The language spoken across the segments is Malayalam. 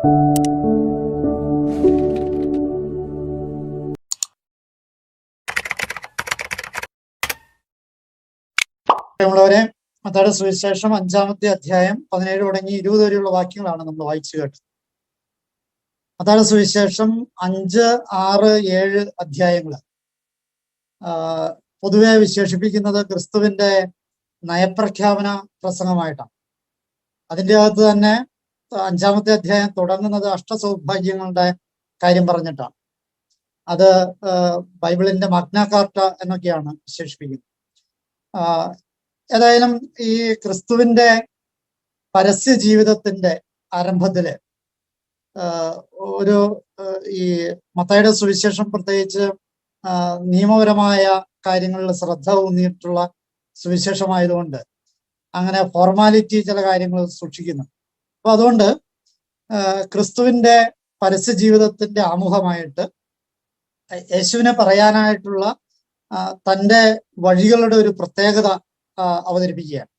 പ്രിയമുള്ളവരെ, മത്തായിയുടെ സുവിശേഷം 5-ാമത്തെ അധ്യായം 17 തുടങ്ങി 20 വരെയുള്ള വാക്യങ്ങളാണ് നമ്മൾ വായിച്ചു കേട്ടത്. മത്തായിയുടെ സുവിശേഷം 5, 6, 7 അധ്യായങ്ങൾ പൊതുവെ വിശേഷിപ്പിക്കുന്നത് ക്രിസ്തുവിന്റെ നയപ്രഖ്യാപന പ്രസംഗമായിട്ടാണ്. അതിൻ്റെ അകത്ത് തന്നെ 5-ാമത്തെ അധ്യായം തുടങ്ങുന്നത് അഷ്ടസൗഭാഗ്യങ്ങളുടെ കാര്യം പറഞ്ഞിട്ടാണ്. അത് ബൈബിളിന്റെ മഗ്ന കാർട്ട എന്നൊക്കെയാണ് വിശേഷിപ്പിക്കുന്നത്. ഏതായാലും ഈ ക്രിസ്തുവിന്റെ പരസ്യ ജീവിതത്തിന്റെ ആരംഭത്തില് ഈ മത്തായിയുടെ സുവിശേഷം പ്രത്യേകിച്ച് നിയമപരമായ കാര്യങ്ങളിൽ ശ്രദ്ധ ഊന്നിയിട്ടുള്ള സുവിശേഷമായതുകൊണ്ട് അങ്ങനെ ഫോർമാലിറ്റി ചില കാര്യങ്ങൾ സൂക്ഷിക്കുന്നു. അപ്പൊ അതുകൊണ്ട് ക്രിസ്തുവിന്റെ പരസ്യ ജീവിതത്തിന്റെ ആമുഖമായിട്ട് യേശുവിനെ പറയാനായിട്ടുള്ള തൻ്റെ വഴികളുടെ ഒരു പ്രത്യേകത അവതരിപ്പിക്കുകയാണ്.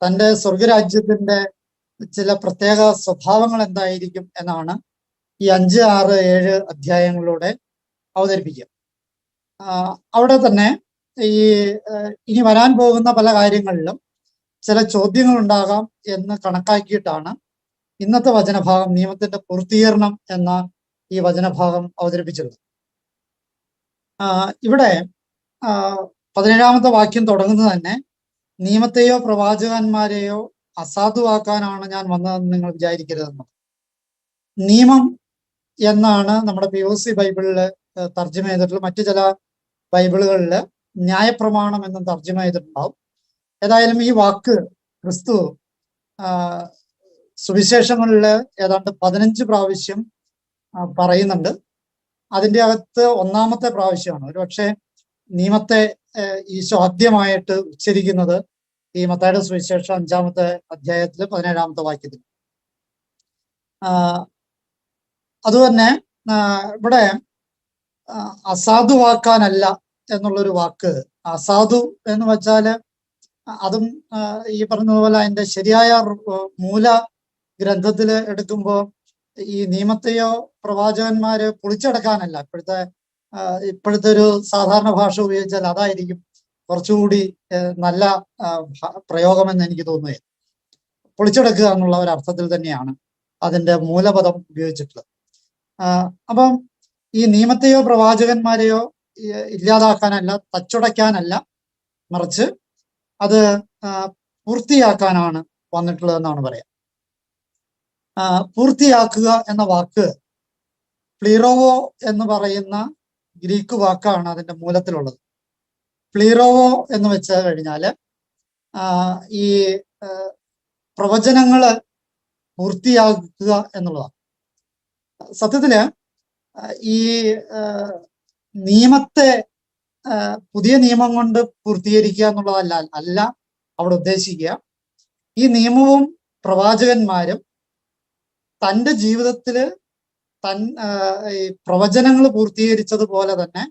തൻ്റെ സ്വർഗരാജ്യത്തിന്റെ ചില പ്രത്യേക സ്വഭാവങ്ങൾ എന്തായിരിക്കും എന്നാണ് ഈ 5, 6, 7 അധ്യായങ്ങളിലൂടെ അവതരിപ്പിക്കുക. അവിടെ തന്നെ ഇനി വരാൻ പോകുന്ന പല കാര്യങ്ങളിലും ചില ചോദ്യങ്ങൾ ഉണ്ടാകാം എന്ന് കണക്കാക്കിയിട്ടാണ് ഇന്നത്തെ വചനഭാഗം നിയമത്തിന്റെ പൂർത്തീകരണം എന്ന ഈ വചനഭാഗം അവതരിപ്പിച്ചത്. ഇവിടെ 17-ാമത്തെ വാക്യം തുടങ്ങുന്നത് തന്നെ നിയമത്തെയോ പ്രവാചകന്മാരെയോ അസാധുവാക്കാനാണ് ഞാൻ വന്നതെന്ന് നിങ്ങൾ വിചാരിക്കരുതെന്ന്. നിയമം എന്നാണ് നമ്മുടെ POC ബൈബിളിൽ തർജ്ജമ ചെയ്തിട്ടുള്ള, മറ്റു ചില ബൈബിളുകളിൽ ന്യായപ്രമാണം എന്നും തർജ്ജമ ചെയ്തിട്ടുണ്ടാവും. ഏതായാലും ഈ വാക്ക് ക്രിസ്തു സുവിശേഷങ്ങളിൽ ഏതാണ്ട് 15 പ്രാവശ്യം പറയുന്നുണ്ട്. അതിൻ്റെ അകത്ത് 1-ാമത്തെ പ്രാവശ്യമാണ് ഒരുപക്ഷെ നിയമത്തെ ഈശോ ആദ്യമായിട്ട് ഉച്ചരിക്കുന്നത് ഈ മത്തായിയുടെ സുവിശേഷം 5-ാമത്തെ അധ്യായത്തിൽ 17-ാമത്തെ വാക്യത്തിൽ. അതുതന്നെ ഇവിടെ അസാധുവാക്കാനല്ല എന്നുള്ളൊരു വാക്ക്, അസാധു എന്ന് വെച്ചാൽ അതും ഈ പറഞ്ഞതുപോലെ അതിന്റെ ശരിയായ മൂല ഗ്രന്ഥത്തിൽ എടുക്കുമ്പോൾ ഈ നിയമത്തെയോ പ്രവാചകന്മാര് പൊളിച്ചെടുക്കാനല്ല, ഇപ്പോഴത്തെ ഒരു സാധാരണ ഭാഷ ഉപയോഗിച്ചാൽ അതായിരിക്കും കുറച്ചുകൂടി നല്ല പ്രയോഗമെന്ന് എനിക്ക് തോന്നുന്നത്. പൊളിച്ചെടുക്കുക എന്നുള്ള ഒരു അർത്ഥത്തിൽ തന്നെയാണ് അതിന്റെ മൂലപദം ഉപയോഗിച്ചിട്ടുള്ളത്. അപ്പം ഈ നിയമത്തെയോ പ്രവാചകന്മാരെയോ ഇല്ലാതാക്കാനല്ല, തച്ചുടയ്ക്കാനല്ല, മറിച്ച് അത് പൂർത്തിയാക്കാനാണ് വന്നിട്ടുള്ളതെന്നാണ് പറയാം. പൂർത്തിയാക്കുക എന്ന വാക്ക് പ്ലീറോവോ എന്ന് പറയുന്ന ഗ്രീക്ക് വാക്കാണ് അതിന്റെ മൂലത്തിലുള്ളത്. പ്ലീറോവോ എന്ന് വെച്ച് കഴിഞ്ഞാല് ഈ പ്രവചനങ്ങള് പൂർത്തിയാക്കുക എന്നുള്ളതാണ്. സത്യത്തില് ഈ നിയമത്തെ പുതിയ നിയമം കൊണ്ട് പൂർത്തീകരിക്കുക എന്നുള്ളതല്ല അവിടെ ഉദ്ദേശിക്കുക. ഈ നിയമവും പ്രവാചകന്മാരും തൻ്റെ ജീവിതത്തില് ഈ പ്രവചനങ്ങൾ പൂർത്തീകരിച്ചതുപോലെ തന്നെ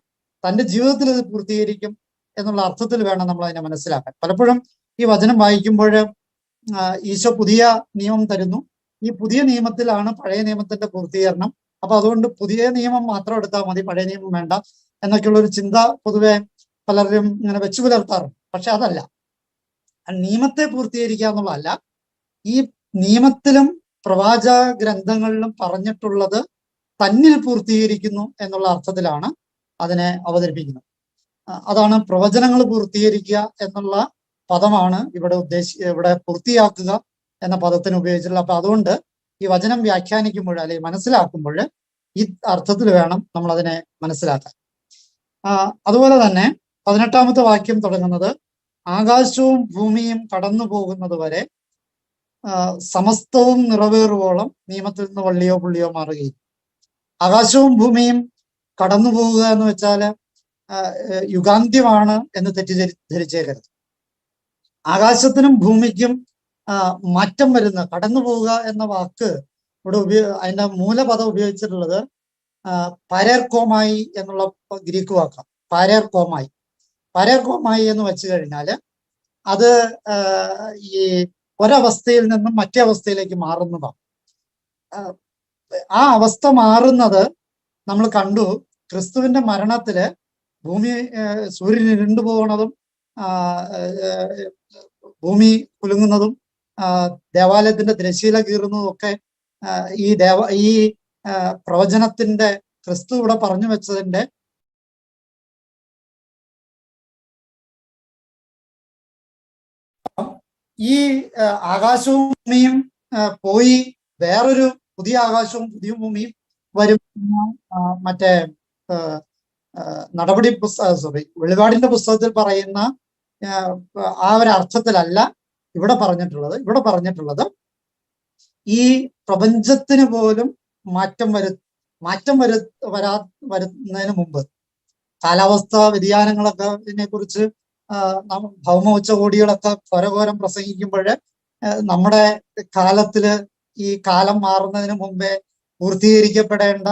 തൻ്റെ ജീവിതത്തിൽ ഇത് പൂർത്തീകരിക്കും എന്നുള്ള അർത്ഥത്തിൽ വേണം നമ്മൾ അതിനെ മനസ്സിലാക്കാൻ. പലപ്പോഴും ഈ വചനം വായിക്കുമ്പോൾ ഈശോ പുതിയ നിയമം തരുന്നു, ഈ പുതിയ നിയമത്തിലാണ് പഴയ നിയമത്തിന്റെ പൂർത്തീകരണം, അപ്പൊ അതുകൊണ്ട് പുതിയ നിയമം മാത്രം എടുത്താൽ മതി, പഴയ നിയമം വേണ്ട എന്നൊക്കെയുള്ള ഒരു ചിന്ത പൊതുവെ പലരും ഇങ്ങനെ വെച്ചു പുലർത്താറുണ്ട്. പക്ഷെ അതല്ല, നിയമത്തെ പൂർത്തീകരിക്കുക എന്നുള്ളതല്ല, ഈ നിയമത്തിലും പ്രവാചക ഗ്രന്ഥങ്ങളിലും പറഞ്ഞിട്ടുള്ളത് തന്നിൽ പൂർത്തീകരിക്കുന്നു എന്നുള്ള അർത്ഥത്തിലാണ് അതിനെ അവതരിപ്പിക്കുന്നത്. അതാണ് പ്രവചനങ്ങൾ പൂർത്തീകരിക്കുക എന്നുള്ള പദമാണ് ഇവിടെ പൂർത്തിയാക്കുക എന്ന പദത്തിന് ഉപയോഗിച്ചിട്ടുള്ളത്. അപ്പൊ അതുകൊണ്ട് ഈ വചനം വ്യാഖ്യാനിക്കുമ്പോൾ അല്ലെങ്കിൽ മനസ്സിലാക്കുമ്പോൾ ഈ അർത്ഥത്തിൽ വേണം നമ്മൾ അതിനെ മനസ്സിലാക്കാൻ. അതുപോലെ തന്നെ 18-ാമത്തെ വാക്യം തുടങ്ങുന്നത് ആകാശവും ഭൂമിയും കടന്നു പോകുന്നത് വരെ സമസ്തവും നിറവേറുവോളം നിയമത്തിൽ നിന്ന് വള്ളിയോ പുള്ളിയോ മാറുകയും. ആകാശവും ഭൂമിയും കടന്നു പോവുക എന്ന് വെച്ചാല് യുഗാന്ത്യമാണ് എന്ന് തെറ്റിദ്ധരിച്ചേക്കരുത്. ആകാശത്തിനും ഭൂമിക്കും മാറ്റം വരുന്ന, കടന്നു പോവുക എന്ന വാക്ക് ഇവിടെ അതിന്റെ മൂലപദം ഉപയോഗിച്ചിട്ടുള്ളത് പാരേർകോമായി എന്നുള്ള ഗ്രീക്ക് വാക്കാണ്. പാരേർകോമായി എന്ന് വെച്ച് കഴിഞ്ഞാല് അത് ഈ ഒരവസ്ഥയിൽ നിന്നും മറ്റേ അവസ്ഥയിലേക്ക് മാറുന്നതാണ്. ആ അവസ്ഥ മാറുന്നത് നമ്മൾ കണ്ടു. ക്രിസ്തുവിന്റെ മരണത്തില് ഭൂമി സൂര്യൻ ഇരുണ്ടു പോകുന്നതും ഭൂമി കുലുങ്ങുന്നതും ദേവാലയത്തിന്റെ തിരശ്ശീല കീറുന്നതും ഒക്കെ ഈ പ്രവചനത്തിന്റെ ക്രിസ്തു ഇവിടെ പറഞ്ഞു വെച്ചതിന്റെ ഈ ആകാശവും ഭൂമിയും പോയി വേറൊരു പുതിയ ആകാശവും പുതിയ ഭൂമിയും വരും. മറ്റേ നടപടി വെളിപാടിന്റെ പുസ്തകത്തിൽ പറയുന്ന ആ ഒരു അർത്ഥത്തിലല്ല ഇവിടെ പറഞ്ഞിട്ടുള്ളത്. ഇവിടെ പറഞ്ഞിട്ടുള്ളത് ഈ പ്രപഞ്ചത്തിന് പോലും മാറ്റം വരുന്നതിന് മുമ്പ് കാലാവസ്ഥ വ്യതിയാനങ്ങളൊക്കെ ഇതിനെ കുറിച്ച് ഭൗമ ഉച്ചകോടികളൊക്കെ ഘോരഘോരം പ്രസംഗിക്കുമ്പോൾ നമ്മുടെ കാലത്തില് ഈ കാലം മാറുന്നതിന് മുമ്പേ പൂർത്തീകരിക്കപ്പെടേണ്ട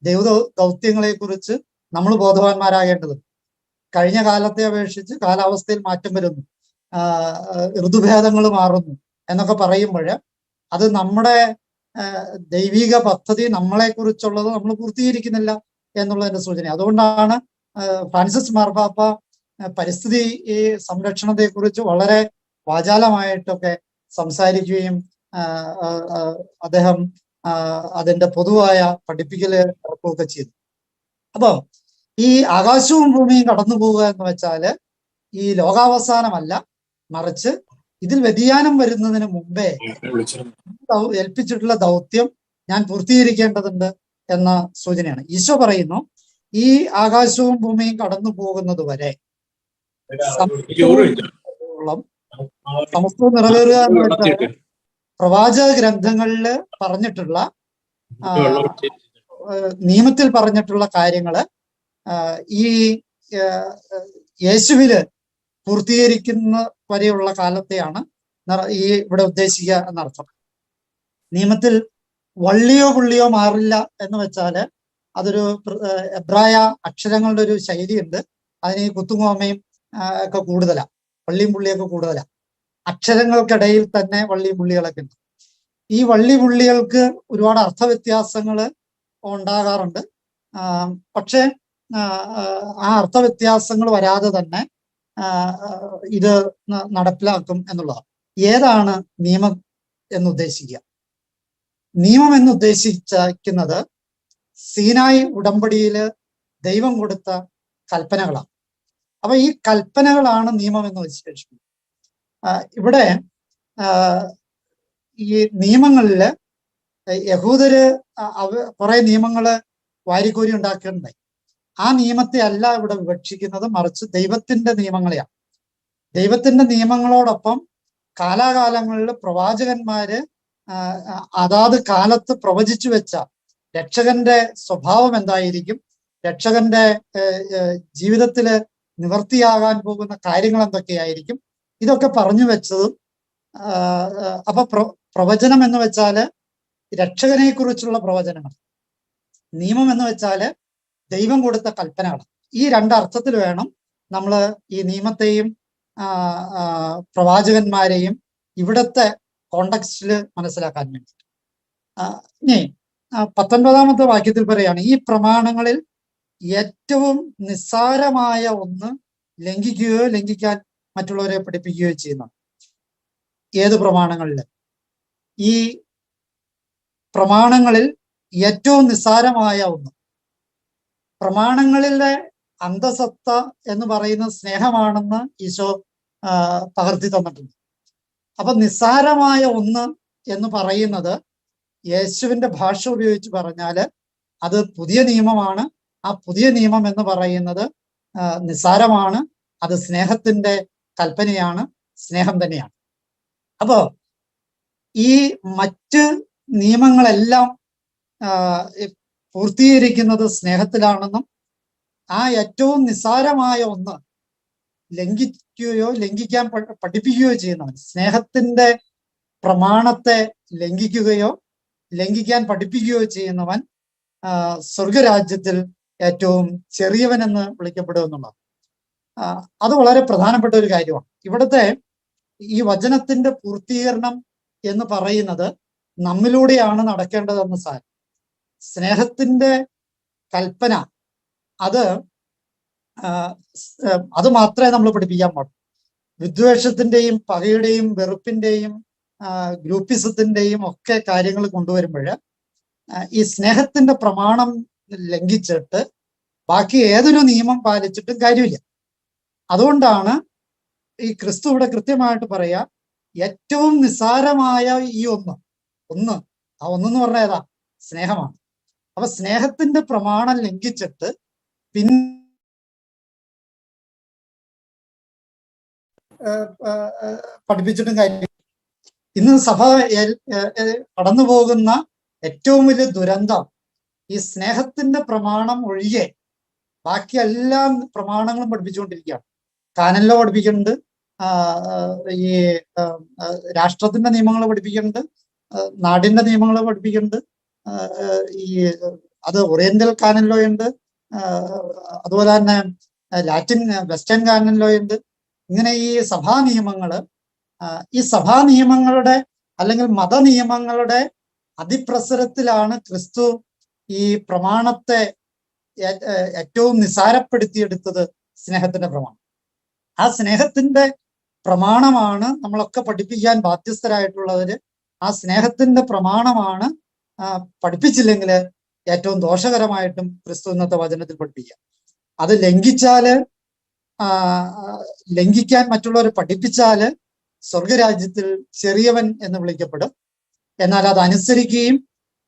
ദൈവ ദൗത്യങ്ങളെ കുറിച്ച് നമ്മൾ ബോധവാന്മാരാകേണ്ടത്. കഴിഞ്ഞ കാലത്തെ അപേക്ഷിച്ച് കാലാവസ്ഥയിൽ മാറ്റം വരുന്നു, ഋതുഭേദങ്ങൾ മാറുന്നു എന്നൊക്കെ പറയുമ്പോൾ അത് നമ്മുടെ ദൈവിക പദ്ധതി നമ്മളെ കുറിച്ചുള്ളത് നമ്മൾ പൂർത്തീകരിക്കുന്നില്ല എന്നുള്ളതിന്റെ സൂചന. അതുകൊണ്ടാണ് ഫ്രാൻസിസ് മാർപ്പാപ്പ പരിസ്ഥിതി സംരക്ഷണത്തെ കുറിച്ച് വളരെ വാചാലമായിട്ടൊക്കെ സംസാരിക്കുകയും അദ്ദേഹം അതിന്റെ പൊതുവായ പഠിപ്പിക്കല് നടക്കുകയൊക്കെ ചെയ്തു. അപ്പോ ഈ ആകാശവും ഭൂമിയും കടന്നു പോവുക എന്ന് വെച്ചാല് ഈ ലോകാവസാനമല്ല, മറിച്ച് ഇതിൽ വ്യതിയാനം വരുന്നതിന് മുമ്പേ ഏൽപ്പിച്ചിട്ടുള്ള ദൗത്യം ഞാൻ പൂർത്തീകരിക്കേണ്ടതുണ്ട് എന്ന സൂചനയാണ്. ഈശോ പറയുന്നു, ഈ ആകാശവും ഭൂമിയും കടന്നു പോകുന്നത് വരെ സമസ്തവും നിറവേറുക എന്ന് വെച്ചാൽ പ്രവാചക ഗ്രന്ഥങ്ങളില് പറഞ്ഞിട്ടുള്ള നിയമത്തിൽ പറഞ്ഞിട്ടുള്ള കാര്യങ്ങള് ഈ യേശുവില് പൂർത്തീകരിക്കുന്ന വരെയുള്ള കാലത്തെയാണ് ഈ ഇവിടെ ഉദ്ദേശിക്കുക എന്നർത്ഥം. നിയമത്തിൽ വള്ളിയോ പുള്ളിയോ മാറില്ല എന്ന് വെച്ചാല് അതൊരു എബ്രായ അക്ഷരങ്ങളുടെ ഒരു ശൈലിയുണ്ട്. അതിന് ഈ കുത്തുങ്ങോമയും ഒക്കെ കൂടുതലാണ്, വള്ളിയും പുള്ളിയൊക്കെ കൂടുതലാണ്. അക്ഷരങ്ങൾക്കിടയിൽ തന്നെ വള്ളിയും പുള്ളികളൊക്കെ ഉണ്ട്. ഈ വള്ളി പുള്ളികൾക്ക് ഒരുപാട് അർത്ഥവ്യത്യാസങ്ങൾ ഉണ്ടാകാറുണ്ട്. പക്ഷെ ആ അർത്ഥവ്യത്യാസങ്ങൾ വരാതെ തന്നെ ഇത് നടപ്പിലാക്കും എന്നുള്ളതാണ്. ഏതാണ് നിയമം എന്നുദ്ദേശിക്കുക? നിയമം എന്നുദ്ദേശിക്കുന്നത് സീനായി ഉടമ്പടിയില് ദൈവം കൊടുത്ത കൽപ്പനകളാണ്. അപ്പൊ ഈ കൽപ്പനകളാണ് നിയമം എന്ന് വിശേഷിപ്പിക്കുന്നത്. ഇവിടെ ഈ നിയമങ്ങളില് യഹൂദര് കുറെ നിയമങ്ങള് വാരിക്കോരി ഉണ്ടാക്കിയിട്ടുണ്ടായി. ആ നിയമത്തെ അല്ല ഇവിടെ വിവക്ഷിക്കുന്നത്, മറിച്ച് ദൈവത്തിന്റെ നിയമങ്ങളെയാണ്. ദൈവത്തിന്റെ നിയമങ്ങളോടൊപ്പം കാലാകാലങ്ങളിൽ പ്രവാചകന്മാര് അതാത് കാലത്ത് പ്രവചിച്ചു വെച്ച രക്ഷകന്റെ സ്വഭാവം എന്തായിരിക്കും, രക്ഷകന്റെ ജീവിതത്തില് നിവർത്തിയാകാൻ പോകുന്ന കാര്യങ്ങൾ എന്തൊക്കെയായിരിക്കും, ഇതൊക്കെ പറഞ്ഞു വെച്ചതും. അപ്പൊ പ്രവചനം എന്ന് വെച്ചാല് രക്ഷകനെ കുറിച്ചുള്ള പ്രവചനങ്ങൾ, നിയമം എന്ന് വെച്ചാല് ദൈവം കൊടുത്ത കൽപ്പനകൾ. ഈ രണ്ടർത്ഥത്തിൽ വേണം നമ്മൾ ഈ നിയമത്തെയും പ്രവാചകന്മാരെയും ഇവിടുത്തെ കോണ്ടക്സ്റ്റില് മനസ്സിലാക്കാൻ വേണ്ടി. ഇനി 19-ാമത്തെ വാക്യത്തിൽ പറയാണ്, ഈ പ്രമാണങ്ങളിൽ ഏറ്റവും നിസ്സാരമായ ഒന്ന് ലംഘിക്കുകയോ ലംഘിക്കാൻ മറ്റുള്ളവരെ പഠിപ്പിക്കുകയോ ചെയ്യുന്നു. ഏത് പ്രമാണങ്ങളില്? ഈ പ്രമാണങ്ങളിൽ ഏറ്റവും നിസ്സാരമായ ഒന്ന്. പ്രമാണങ്ങളിലെ അന്തസത്ത എന്ന് പറയുന്ന സ്നേഹമാണെന്ന് ഈശോ പകർത്തി തന്നിട്ടുണ്ട്. അപ്പൊ നിസ്സാരമായ ഒന്ന് എന്ന് പറയുന്നത് യേശുവിന്റെ ഭാഷ ഉപയോഗിച്ച് പറഞ്ഞാല് അത് പുതിയ നിയമമാണ്. ആ പുതിയ നിയമം എന്ന് പറയുന്നത് നിസ്സാരമാണ്, അത് സ്നേഹത്തിന്റെ കൽപ്പനയാണ്, സ്നേഹം തന്നെയാണ്. അപ്പോ ഈ മറ്റ് നിയമങ്ങളെല്ലാം പൂർത്തീകരിക്കുന്നത് സ്നേഹത്തിലാണെന്നും ആ ഏറ്റവും നിസ്സാരമായ ഒന്ന് ലംഘിക്കുകയോ ലംഘിക്കാൻ പഠിപ്പിക്കുകയോ ചെയ്യുന്നവൻ, സ്നേഹത്തിന്റെ പ്രമാണത്തെ ലംഘിക്കുകയോ ലംഘിക്കാൻ പഠിപ്പിക്കുകയോ ചെയ്യുന്നവൻ സ്വർഗരാജ്യത്തിൽ ഏറ്റവും ചെറിയവനെന്ന് വിളിക്കപ്പെടുമെന്നുള്ളത്. അത് വളരെ പ്രധാനപ്പെട്ട ഒരു കാര്യമാണ്. ഇവിടുത്തെ ഈ വചനത്തിന്റെ പൂർത്തീകരണം എന്ന് പറയുന്നത് നമ്മിലൂടെയാണ് നടക്കേണ്ടതെന്ന് സാരം. സ്നേഹത്തിന്റെ കൽപ്പന അത് അത് മാത്രമേ നമ്മൾ പഠിപ്പിക്കാൻ പാടുള്ളൂ. വിദ്വേഷത്തിന്റെയും പകയുടെയും വെറുപ്പിന്റെയും ഗ്രൂപ്പിസത്തിന്റെയും ഒക്കെ കാര്യങ്ങൾ കൊണ്ടുവരുമ്പോൾ ഈ സ്നേഹത്തിന്റെ പ്രമാണം ലംഘിച്ചിട്ട് ബാക്കി ഏതൊരു നിയമം പാലിച്ചിട്ടും കാര്യമില്ല. അതുകൊണ്ടാണ് ഈ ക്രിസ്തു ഇവിടെ കൃത്യമായിട്ട് പറയാ, ഏറ്റവും നിസ്സാരമായ ഈ ഒന്ന് ആ ഒന്നെന്ന് പറഞ്ഞാൽ ഏതാ? സ്നേഹമാണ്. അപ്പൊ സ്നേഹത്തിന്റെ പ്രമാണം ലംഘിച്ചിട്ട് പഠിപ്പിച്ചിട്ടും കാര്യം. ഇന്ന് സഭ കടന്നു പോകുന്ന ഏറ്റവും വലിയ ദുരന്തം ഈ സ്നേഹത്തിന്റെ പ്രമാണം ഒഴികെ ബാക്കി എല്ലാ പ്രമാണങ്ങളും പഠിപ്പിച്ചുകൊണ്ടിരിക്കുകയാണ്. കാനനിലോ പഠിപ്പിക്കുന്നുണ്ട്, ഈ രാഷ്ട്രത്തിന്റെ നിയമങ്ങൾ പഠിപ്പിക്കുന്നുണ്ട്, നാടിന്റെ നിയമങ്ങൾ പഠിപ്പിക്കുന്നുണ്ട്. ഈ അത് ഓറിയന്റൽ കാനനിലോ ഉണ്ട്, അതുപോലെ തന്നെ ലാറ്റിൻ വെസ്റ്റേൺ കാനനിലോ ഉണ്ട്. ഇങ്ങനെ ഈ സഭാ നിയമങ്ങളുടെ അല്ലെങ്കിൽ മതനിയമങ്ങളുടെ അതിപ്രസരത്തിലാണ് ക്രിസ്തു ഈ പ്രമാണത്തെ ഏറ്റവും നിസാരപ്പെടുത്തിയെടുത്തത്. സ്നേഹത്തിന്റെ പ്രമാണം, ആ സ്നേഹത്തിന്റെ പ്രമാണമാണ് നമ്മളൊക്കെ പഠിപ്പിക്കാൻ ബാധ്യസ്ഥരായിട്ടുള്ളവര്. ആ സ്നേഹത്തിന്റെ പ്രമാണമാണ് പഠിപ്പിച്ചില്ലെങ്കിൽ ഏറ്റവും ദോഷകരമായിട്ടും ക്രിസ്തു ഇന്നത്തെ വചനത്തിൽ പഠിപ്പിക്കുക. അത് ലംഘിക്കാൻ മറ്റുള്ളവർ പഠിപ്പിച്ചാല് സ്വർഗരാജ്യത്തിൽ ചെറിയവൻ എന്ന് വിളിക്കപ്പെടും. എന്നാൽ അത് അനുസരിക്കുകയും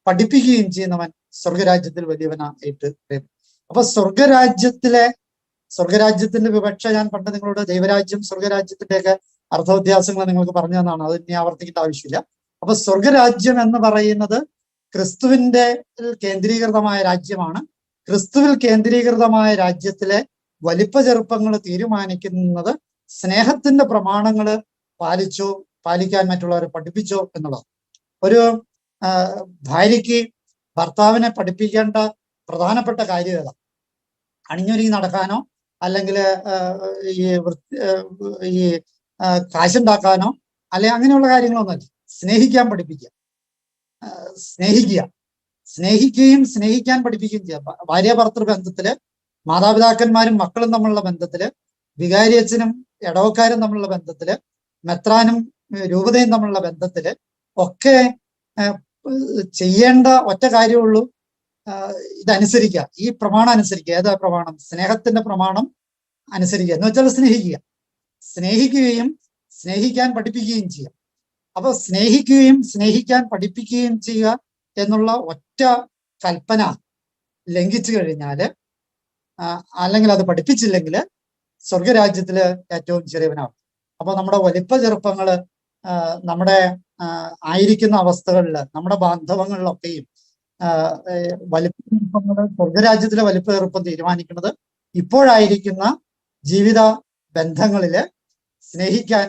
പഠിപ്പിക്കുകയും ചെയ്യുന്നവൻ സ്വർഗരാജ്യത്തിൽ വലിയവനായിട്ട് വരും. അപ്പൊ സ്വർഗരാജ്യത്തിന്റെ വിവക്ഷ ഞാൻ പണ്ട് നിങ്ങളോട് ദൈവരാജ്യം സ്വർഗരാജ്യത്തിന്റെയൊക്കെ അർത്ഥവ്യത്യാസങ്ങൾ നിങ്ങൾക്ക് പറഞ്ഞു തന്നാണ്, അത് ഇനി ആവർത്തിക്കേണ്ട ആവശ്യമില്ല. അപ്പൊ സ്വർഗരാജ്യം എന്ന് പറയുന്നത് ക്രിസ്തുവിന്റെ കേന്ദ്രീകൃതമായ രാജ്യമാണ്. ക്രിസ്തുവിൽ കേന്ദ്രീകൃതമായ രാജ്യത്തിലെ വലിപ്പ ചെറുപ്പങ്ങൾ തീരുമാനിക്കുന്നത് സ്നേഹത്തിന്റെ പ്രമാണങ്ങൾ പാലിക്കാൻ മറ്റുള്ളവരെ പഠിപ്പിച്ചോ എന്നുള്ളത്. ഒരു ഭാര്യയ്ക്ക് ഭർത്താവിനെ പഠിപ്പിക്കേണ്ട പ്രധാനപ്പെട്ട കാര്യം ഏതാ? അണിഞ്ഞൊരുങ്ങി നടക്കാനോ അല്ലെങ്കിൽ ഈ കാശുണ്ടാക്കാനോ അല്ലെ അങ്ങനെയുള്ള കാര്യങ്ങളൊന്നുമല്ല. സ്നേഹിക്കാൻ പഠിപ്പിക്കുക, സ്നേഹിക്കുകയും സ്നേഹിക്കാൻ പഠിപ്പിക്കുകയും ചെയ്യുക. ഭാര്യ ഭർത്തൃ ബന്ധത്തില്, മാതാപിതാക്കന്മാരും മക്കളും തമ്മിലുള്ള ബന്ധത്തില്, വികാരിയച്ഛനും ഇടവക്കാരും തമ്മിലുള്ള ബന്ധത്തില്, മെത്രാനും രൂപതയും തമ്മിലുള്ള ബന്ധത്തില് ഒക്കെ ചെയ്യേണ്ട ഒറ്റ കാര്യമുള്ളൂ, ഇതനുസരിക്കുക, ഈ പ്രമാണം അനുസരിക്കുക. ഏതാ പ്രമാണം? സ്നേഹത്തിന്റെ പ്രമാണം അനുസരിക്കുക എന്ന് വെച്ചാൽ സ്നേഹിക്കുകയും സ്നേഹിക്കാൻ പഠിപ്പിക്കുകയും ചെയ്യുക. അപ്പൊ സ്നേഹിക്കാൻ പഠിപ്പിക്കുകയും ചെയ്യുക എന്നുള്ള ഒറ്റ കൽപ്പന ലംഘിച്ചു കഴിഞ്ഞാല് അല്ലെങ്കിൽ അത് പഠിപ്പിച്ചില്ലെങ്കിൽ സ്വർഗരാജ്യത്തില് ഏറ്റവും ചെറിയവനാവും. അപ്പൊ നമ്മുടെ വലിപ്പ ചെറുപ്പങ്ങള് നമ്മുടെ ആയിരിക്കുന്ന അവസ്ഥകളിൽ, നമ്മുടെ ബാന്ധവങ്ങളിലൊക്കെയും വലിപ്പ സ്വർഗരാജ്യത്തിലെ വലിപ്പ ചെറുപ്പം തീരുമാനിക്കുന്നത് ഇപ്പോഴായിരിക്കുന്ന ജീവിത ബന്ധങ്ങളില് സ്നേഹിക്കാൻ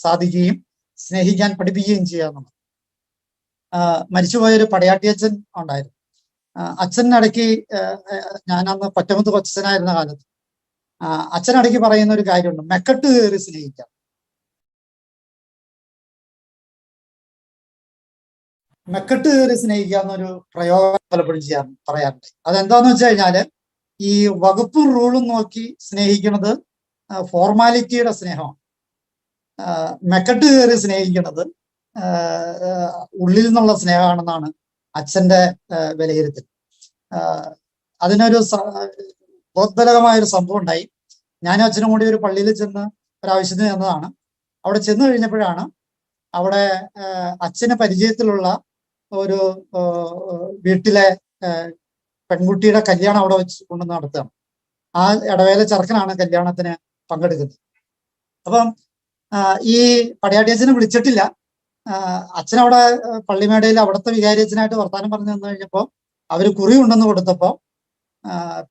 സാധിക്കുകയും സ്നേഹിക്കാൻ പഠിപ്പിക്കുകയും ചെയ്യാന്നുള്ളത്. മരിച്ചുപോയൊരു പടയാട്ടിയച്ഛൻ ഉണ്ടായിരുന്നു. അച്ഛനിടയ്ക്ക് ഞാനന്ന് പറ്റമത്ത് കൊച്ചനായിരുന്ന കാലത്ത് അച്ഛനിടയ്ക്ക് പറയുന്ന ഒരു കാര്യമുണ്ട്, മെക്കെട്ട് കയറി സ്നേഹിക്കാം. മെക്കെട്ട് കയറി സ്നേഹിക്കുക എന്നൊരു പ്രയോഗം പലപ്പോഴും പറയാറുണ്ട്. അതെന്താന്ന് വെച്ച് കഴിഞ്ഞാല് ഈ വകുപ്പും റൂളും നോക്കി സ്നേഹിക്കുന്നത് ഫോർമാലിറ്റിയുടെ സ്നേഹമാണ്. മെക്കെട്ട് കയറി സ്നേഹിക്കുന്നത് ഉള്ളിൽ നിന്നുള്ള സ്നേഹമാണെന്നാണ് അച്ഛന്റെ വിലയിരുത്തൽ. അതിനൊരു ബോധജനകമായൊരു സംഭവം ഉണ്ടായി. ഞാനും അച്ഛനും കൂടി ഒരു പള്ളിയിൽ ചെന്ന് ഒരാവശ്യത്തിന് ചെന്നതാണ്. അവിടെ ചെന്ന് കഴിഞ്ഞപ്പോഴാണ് അവിടെ അച്ഛന് പരിചയത്തിലുള്ള ഒരു വീട്ടിലെ പെൺകുട്ടിയുടെ കല്യാണം അവിടെ വെച്ച് കൊണ്ടുവന്ന് നടത്തുകയാണ്. ആ ഇടവേല ചെറുക്കനാണ് കല്യാണത്തിന് പങ്കെടുക്കുന്നത്. അപ്പം ഈ പടയാട്ടിയച്ഛനെ വിളിച്ചിട്ടില്ല. അച്ഛനവിടെ പള്ളിമേടയിൽ അവിടുത്തെ വികാരിയച്ഛനായിട്ട് വർത്താനം പറഞ്ഞു തന്നു കഴിഞ്ഞപ്പോൾ അവര് കുറി കൊണ്ടുവന്ന് കൊടുത്തപ്പോ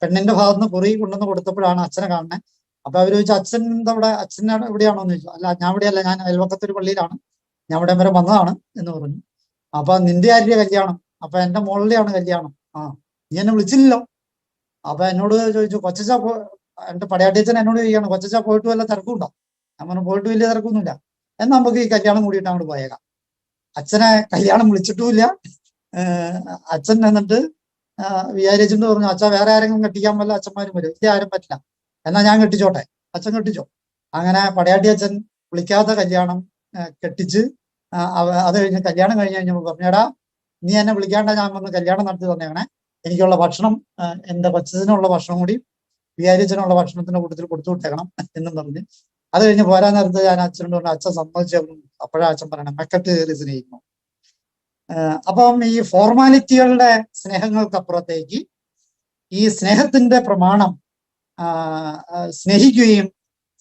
പെണ്ണിന്റെ ഭാഗത്തുനിന്ന് കുറി കൊണ്ടുവന്ന് കൊടുത്തപ്പോഴാണ് അച്ഛനെ കാണുന്നത്. അപ്പൊ അവര് ചോദിച്ചു, അച്ഛൻ അവിടെ അച്ഛൻ എവിടെയാണോ എന്ന് ചോദിച്ചു. അല്ല, ഞാൻ ഇവിടെയല്ല, ഞാൻ അയൽവക്കത്തൊരു പള്ളിയിലാണ്, ഞാൻ ഇവിടെ വരെ വന്നതാണ് എന്ന് പറഞ്ഞു. അപ്പൊ നിന്റെ ആരുടെ കല്യാണം? അപ്പൊ എന്റെ മോളുടെയാണ് കല്യാണം. നീ എന്നെ വിളിച്ചില്ലല്ലോ. അപ്പൊ എന്നോട് ചോദിച്ചു, കൊച്ചച്ച എന്റെ പടയാട്ടിയച്ഛൻ എന്നോട് ചോദിക്കുകയാണ്, കൊച്ചച്ച പോയിട്ട് വല്ല തിരക്കുണ്ടോ? ഞാൻ പറഞ്ഞു, പോയിട്ട് വലിയ തിരക്കൊന്നുമില്ല, എന്നാൽ നമുക്ക് ഈ കല്യാണം കൂടിയിട്ട് അങ്ങോട്ട് പോയേക്കാം. അച്ഛനെ കല്യാണം വിളിച്ചിട്ടുമില്ല, അച്ഛൻ എന്നിട്ട് വിചാരിച്ചിട്ട് പറഞ്ഞു, അച്ഛൻ വേറെ ആരെങ്കിലും കെട്ടിക്കാൻ വല്ല അച്ഛന്മാരും വരും, ഇല്ല ആരും പറ്റില്ല, എന്നാ ഞാൻ കെട്ടിച്ചോട്ടെ. അച്ഛൻ കെട്ടിച്ചോ. അങ്ങനെ പടയാട്ടി അച്ഛൻ വിളിക്കാത്ത കല്യാണം കെട്ടിച്ച് അത് കഴിഞ്ഞ് കല്യാണം കഴിഞ്ഞ് കഴിഞ്ഞപ്പോൾ പറഞ്ഞേടാ, നീ എന്നെ വിളിക്കാണ്ട ഞാൻ വന്ന് കല്യാണം നടത്തി തന്നേക്കണേ, എനിക്കുള്ള ഭക്ഷണം എന്റെ കൊച്ചതിനുള്ള ഭക്ഷണം കൂടി വിചാരിച്ചതിനുള്ള ഭക്ഷണത്തിന്റെ കൂട്ടത്തിൽ കൊടുത്തു വിട്ടേക്കണം എന്നും പറഞ്ഞ് അത് കഴിഞ്ഞ് പോരാൻ നേരത്ത് ഞാൻ അച്ഛനോട് പറഞ്ഞു, അച്ഛൻ സമ്മതിച്ചു. അപ്പോഴാ അച്ഛൻ പറയണം മെക്കട്ട് കയറി സ്നേഹിക്കുന്നു. അപ്പം ഈ ഫോർമാലിറ്റികളുടെ സ്നേഹങ്ങൾക്കപ്പുറത്തേക്ക് ഈ സ്നേഹത്തിന്റെ പ്രമാണം സ്നേഹിക്കുകയും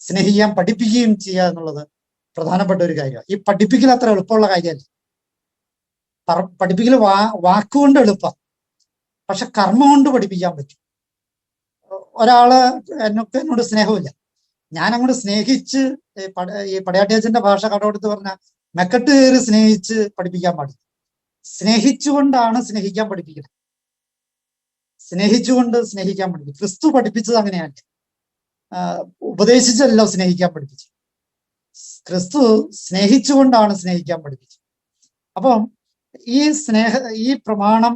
സ്നേഹിക്കാൻ പഠിപ്പിക്കുകയും ചെയ്യുക എന്നുള്ളത് പ്രധാനപ്പെട്ട ഒരു കാര്യമാണ്. ഈ പഠിപ്പിക്കൽ അത്ര എളുപ്പമുള്ള കാര്യമല്ല. പഠിപ്പിക്കൽ വാക്കുകൊണ്ട് എളുപ്പം, പക്ഷെ കർമ്മം കൊണ്ട് പഠിപ്പിക്കാൻ പറ്റും. ഒരാള് എന്നോട് സ്നേഹമില്ല, ഞാൻ അങ്ങോട്ട് സ്നേഹിച്ച് ഈ പടയാട്ടിയച്ഛന്റെ ഭാഷ കടമെടുത്ത് പറഞ്ഞ മെക്കട്ട് കയറി സ്നേഹിച്ച് പഠിപ്പിക്കാൻ പാടില്ല. സ്നേഹിച്ചുകൊണ്ടാണ് സ്നേഹിക്കാൻ പഠിപ്പിക്കുന്നത്. സ്നേഹിച്ചുകൊണ്ട് സ്നേഹിക്കാൻ പഠിപ്പിക്കും. ക്രിസ്തു പഠിപ്പിച്ചത് അങ്ങനെയല്ല, ഉപദേശിച്ചല്ലോ സ്നേഹിക്കാൻ പഠിപ്പിച്ചു. ക്രിസ്തു സ്നേഹിച്ചുകൊണ്ടാണ് സ്നേഹിക്കാൻ പഠിപ്പിച്ചത്. അപ്പം ഈ പ്രമാണം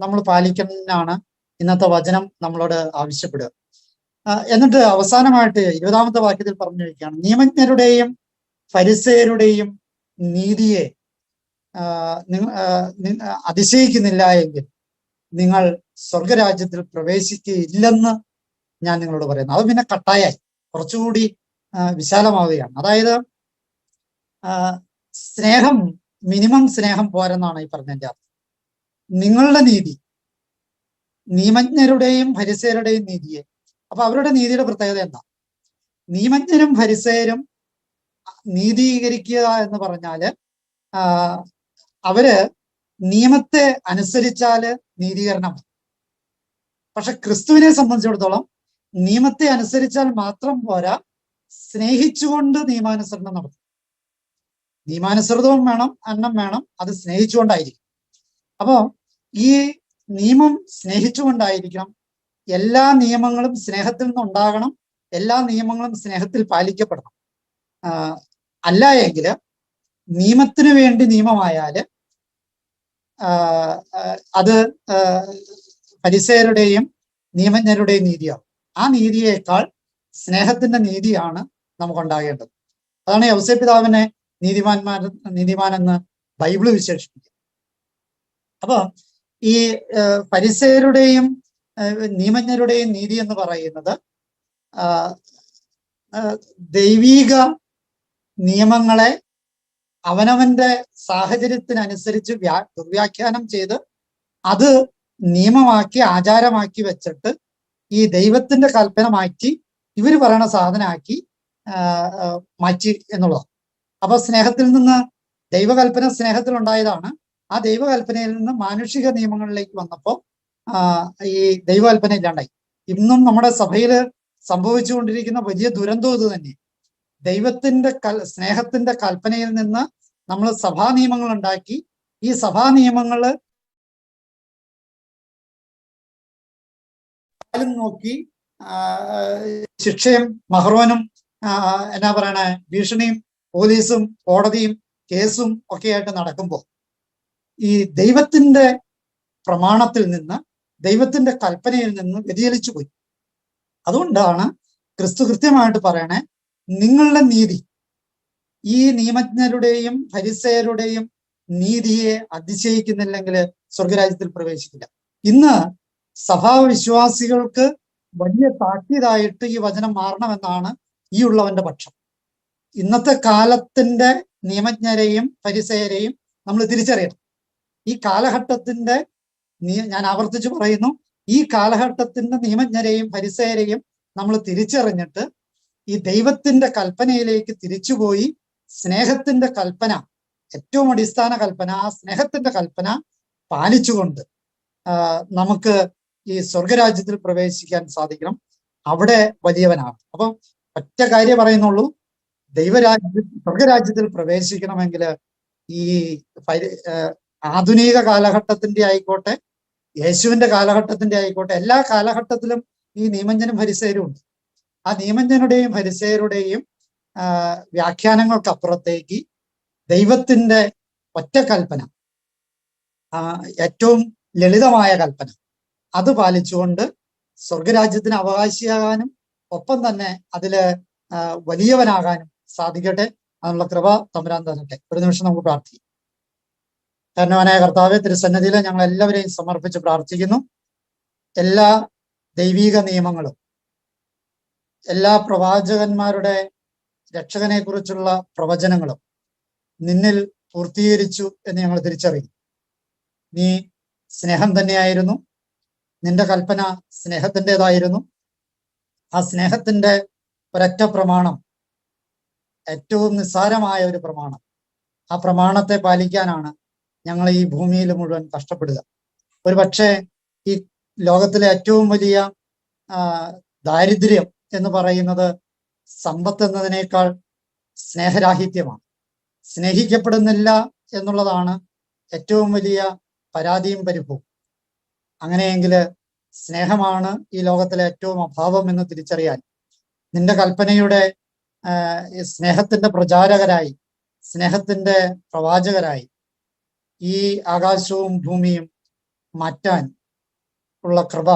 നമ്മൾ പാലിക്കാനാണ് ഇന്നത്തെ വചനം നമ്മളോട് ആവശ്യപ്പെടുക. എന്നിട്ട് അവസാനമായിട്ട് 20ാമത്തെ വാക്യത്തിൽ പറഞ്ഞു വയ്ക്കുകയാണ്, നിയമജ്ഞരുടെയും ഫരിസേയരുടെയും നീതിയെ അതിശയിക്കുന്നില്ല എങ്കിൽ നിങ്ങൾ സ്വർഗരാജ്യത്തിൽ പ്രവേശിക്കുകയില്ലെന്ന് ഞാൻ നിങ്ങളോട് പറയുന്നു. അത് പിന്നെ കട്ടായായി കുറച്ചുകൂടി വിശാലമാവുകയാണ്. അതായത് സ്നേഹം, മിനിമം സ്നേഹം പോരെന്നാണ് ഈ പറഞ്ഞതിന്റെ അർത്ഥം. നിങ്ങളുടെ നീതി, നിയമജ്ഞരുടെയും ഫരിസേയരുടെയും നീതിയെ, അപ്പൊ അവരുടെ നീതിയുടെ പ്രത്യേകത എന്താ? നിയമജ്ഞരും ഫരിസേയരും നീതീകരിക്കുക എന്ന് പറഞ്ഞാല് അവര് നിയമത്തെ അനുസരിച്ചാല് നീതീകരണം. പക്ഷെ ക്രിസ്തുവിനെ സംബന്ധിച്ചിടത്തോളം നിയമത്തെ അനുസരിച്ചാൽ മാത്രം പോരാ, സ്നേഹിച്ചുകൊണ്ട് നിയമാനുസരണം നടത്തും. നിയമാനുസൃതവും വേണം, അന്നം വേണം, അത് സ്നേഹിച്ചുകൊണ്ടായിരിക്കും. അപ്പോ ഈ നിയമം സ്നേഹിച്ചുകൊണ്ടായിരിക്കണം. എല്ലാ നിയമങ്ങളും സ്നേഹത്തിൽ നിന്നുണ്ടാകണം, എല്ലാ നിയമങ്ങളും സ്നേഹത്തിൽ പാലിക്കപ്പെടണം. അല്ല എങ്കിൽ നിയമത്തിന് വേണ്ടി നിയമമായാല് അത് ഫരിസേയരുടെയും നിയമജ്ഞരുടെയും നീതിയാവും. ആ നീതിയേക്കാൾ സ്നേഹത്തിന്റെ നീതിയാണ് നമുക്കുണ്ടാകേണ്ടത്. അതാണ് യൗസേ പിതാവിനെ നീതിമാൻ എന്ന് ബൈബിള് വിശേഷിപ്പിക്കുക. അപ്പൊ ഈ ഫരിസേയരുടെയും നിയമജ്ഞരുടെയും നീതി എന്ന് പറയുന്നത് ദൈവീക നിയമങ്ങളെ അവനവന്റെ സാഹചര്യത്തിനനുസരിച്ച് ദുർവ്യാഖ്യാനം ചെയ്ത് അത് നിയമമാക്കി ആചാരമാക്കി വെച്ചിട്ട് ഈ ദൈവത്തിന്റെ കൽപ്പന മാറ്റി ഇവർ പറയണ സാധനമാക്കി മാറ്റി എന്നുള്ളതാണ്. അപ്പൊ സ്നേഹത്തിൽ നിന്ന് ദൈവകൽപ്പന സ്നേഹത്തിൽ ഉണ്ടായതാണ്. ആ ദൈവകൽപ്പനയിൽ നിന്ന് മാനുഷിക നിയമങ്ങളിലേക്ക് വന്നപ്പോൾ ഈ ദൈവകൽപ്പന ഇല്ലാണ്ടായി. ഇന്നും നമ്മുടെ സഭയിൽ സംഭവിച്ചുകൊണ്ടിരിക്കുന്ന വലിയ ദുരന്തം ഇത് തന്നെ. ദൈവത്തിന്റെ സ്നേഹത്തിന്റെ കൽപ്പനയിൽ നിന്ന് നമ്മൾ സഭാ നിയമങ്ങൾ ഉണ്ടാക്കി. ഈ സഭാ നിയമങ്ങള് നോക്കി ശിക്ഷയും മഹ്റോനും എന്നാ പറയണേ ഭീഷണിയും പോലീസും കോടതിയും കേസും ഒക്കെ ആയിട്ട് നടക്കുമ്പോൾ ഈ ദൈവത്തിന്റെ പ്രമാണത്തിൽ നിന്ന്, ദൈവത്തിന്റെ കൽപ്പനയിൽ നിന്ന് വ്യതിചലിച്ചു പോയി. അതുകൊണ്ടാണ് ക്രിസ്തു കൃത്യമായിട്ട് പറയണേ, നിങ്ങളുടെ നീതി, ഈ നിയമജ്ഞരുടെയും ഫരിസേയരുടെയും നീതിയെ അതിശയിക്കുന്നില്ലെങ്കിൽ സ്വർഗരാജ്യത്തിൽ പ്രവേശിക്കില്ല. ഇന്ന് സഭാവിശ്വാസികൾക്ക് വലിയ താക്കീതായിട്ട് ഈ വചനം മാറണമെന്നാണ് ഈ ഉള്ളവന്റെ പക്ഷം. ഇന്നത്തെ കാലത്തിന്റെ നിയമജ്ഞരെയും ഫരിസേയരെയും നമ്മൾ തിരിച്ചറിയണം. ഈ കാലഘട്ടത്തിന്റെ, ഞാൻ ആവർത്തിച്ചു പറയുന്നു, ഈ കാലഘട്ടത്തിന്റെ നിയമജ്ഞരെയും ഫരിസേയരെയും നമ്മൾ തിരിച്ചറിഞ്ഞിട്ട് ഈ ദൈവത്തിന്റെ കൽപ്പനയിലേക്ക് തിരിച്ചുപോയി സ്നേഹത്തിന്റെ കൽപ്പന, ഏറ്റവും അടിസ്ഥാന കൽപ്പന, ആ സ്നേഹത്തിന്റെ കൽപ്പന പാലിച്ചുകൊണ്ട് നമുക്ക് ഈ സ്വർഗരാജ്യത്തിൽ പ്രവേശിക്കാൻ സാധിക്കണം. അവിടെ വലിയവനാണ്. അപ്പം ഒറ്റ കാര്യം പറയുന്നുള്ളൂ, സ്വർഗരാജ്യത്തിൽ പ്രവേശിക്കണമെങ്കിൽ ഈ ആധുനിക കാലഘട്ടത്തിന്റെ ആയിക്കോട്ടെ, യേശുവിന്റെ കാലഘട്ടത്തിന്റെ ആയിക്കോട്ടെ, എല്ലാ കാലഘട്ടത്തിലും ഈ നിയമജ്ഞനും ഫരിസേയരും ഉണ്ട്. ആ നിയമജ്ഞനുടെയും ഫരിസേയരുടെയും വ്യാഖ്യാനങ്ങൾക്കപ്പുറത്തേക്ക് ദൈവത്തിന്റെ ഒറ്റ കൽപ്പന, ഏറ്റവും ലളിതമായ കൽപ്പന അത് പാലിച്ചുകൊണ്ട് സ്വർഗരാജ്യത്തിന് അവകാശിയാകാനും ഒപ്പം തന്നെ അതില് വലിയവനാകാനും സാധിക്കട്ടെ. അതിനുള്ള കൃപ തമ്പുരാൻ തരട്ടെ. ഒരു നിമിഷം നമുക്ക് പ്രാർത്ഥിക്കാം. കാരണവനായ കർത്താവെ, തിരുസന്നിധിയിൽ ഞങ്ങൾ എല്ലാവരെയും സമർപ്പിച്ച് പ്രാർത്ഥിക്കുന്നു. എല്ലാ ദൈവീക നിയമങ്ങളും എല്ലാ പ്രവാചകന്മാരുടെ രക്ഷകനെ കുറിച്ചുള്ള പ്രവചനങ്ങളും നിന്നിൽ പൂർത്തീകരിച്ചു എന്ന് ഞങ്ങൾ തിരിച്ചറിയും. നീ സ്നേഹം തന്നെയായിരുന്നു. നിന്റെ കൽപ്പന സ്നേഹത്തിൻ്റെതായിരുന്നു. ആ സ്നേഹത്തിന്റെ ഒരൊറ്റ പ്രമാണം, ഏറ്റവും നിസ്സാരമായ ഒരു പ്രമാണം, ആ പ്രമാണത്തെ പാലിക്കാനാണ് ഞങ്ങൾ ഈ ഭൂമിയിൽ മുഴുവൻ കഷ്ടപ്പെടുക. ഒരു പക്ഷേ ഈ ലോകത്തിലെ ഏറ്റവും വലിയ ദാരിദ്ര്യം എന്ന് പറയുന്നത് സമ്പത്ത് എന്നതിനേക്കാൾ സ്നേഹരാഹിത്യമാണ്. സ്നേഹിക്കപ്പെടുന്നില്ല എന്നുള്ളതാണ് ഏറ്റവും വലിയ പരാതിയും പരിഭവവും. അങ്ങനെയെങ്കിൽ സ്നേഹമാണ് ഈ ലോകത്തിലെ ഏറ്റവും അഭാവം എന്ന് തിരിച്ചറിയാൻ നിന്റെ കൽപ്പനയുടെ സ്നേഹത്തിന്റെ പ്രചാരകരായി, സ്നേഹത്തിന്റെ പ്രവാചകരായി ഈ ആകാശവും ഭൂമിയും മാറ്റാൻ ഉള്ള കൃപ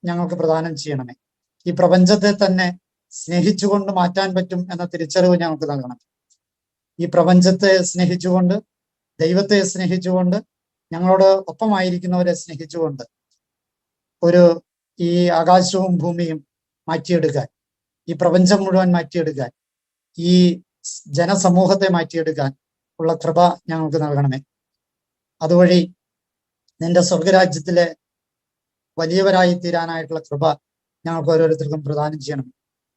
ഞങ്ങൾക്ക് പ്രദാനം ചെയ്യണമേ. ഈ പ്രപഞ്ചത്തെ തന്നെ സ്നേഹിച്ചുകൊണ്ട് മാറ്റാൻ പറ്റും എന്ന തിരിച്ചറിവ് ഞങ്ങൾക്ക് നൽകണം. ഈ പ്രപഞ്ചത്തെ സ്നേഹിച്ചുകൊണ്ട്, ദൈവത്തെ സ്നേഹിച്ചുകൊണ്ട്, ഞങ്ങളോട് ഒപ്പമായിരിക്കുന്നവരെ സ്നേഹിച്ചുകൊണ്ട് ഈ ആകാശവും ഭൂമിയും മാറ്റിയെടുക്കാൻ, ഈ പ്രപഞ്ചം മുഴുവൻ മാറ്റിയെടുക്കാൻ, ഈ ജനസമൂഹത്തെ മാറ്റിയെടുക്കാൻ ഉള്ള കൃപ ഞങ്ങൾക്ക് നൽകണമേ. അതുവഴി നിന്റെ സ്വർഗരാജ്യത്തിലെ വലിയവരായി തീരാനായിട്ടുള്ള കൃപ ഞങ്ങൾക്ക് ഓരോരുത്തർക്കും പ്രദാനം ചെയ്യണം.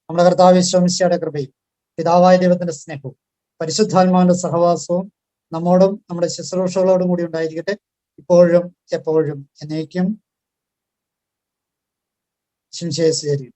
നമ്മുടെ കർത്താവ് യേശു മിശിഹായുടെ കൃപയും പിതാവായ ദൈവത്തിന്റെ സ്നേഹവും പരിശുദ്ധാത്മാവിന്റെ സഹവാസവും നമ്മോടും നമ്മുടെ ശുശ്രൂഷകളോടും കൂടി ഉണ്ടായിരിക്കട്ടെ, ഇപ്പോഴും എപ്പോഴും എന്നേക്കും. ശിംശേശ്വരി.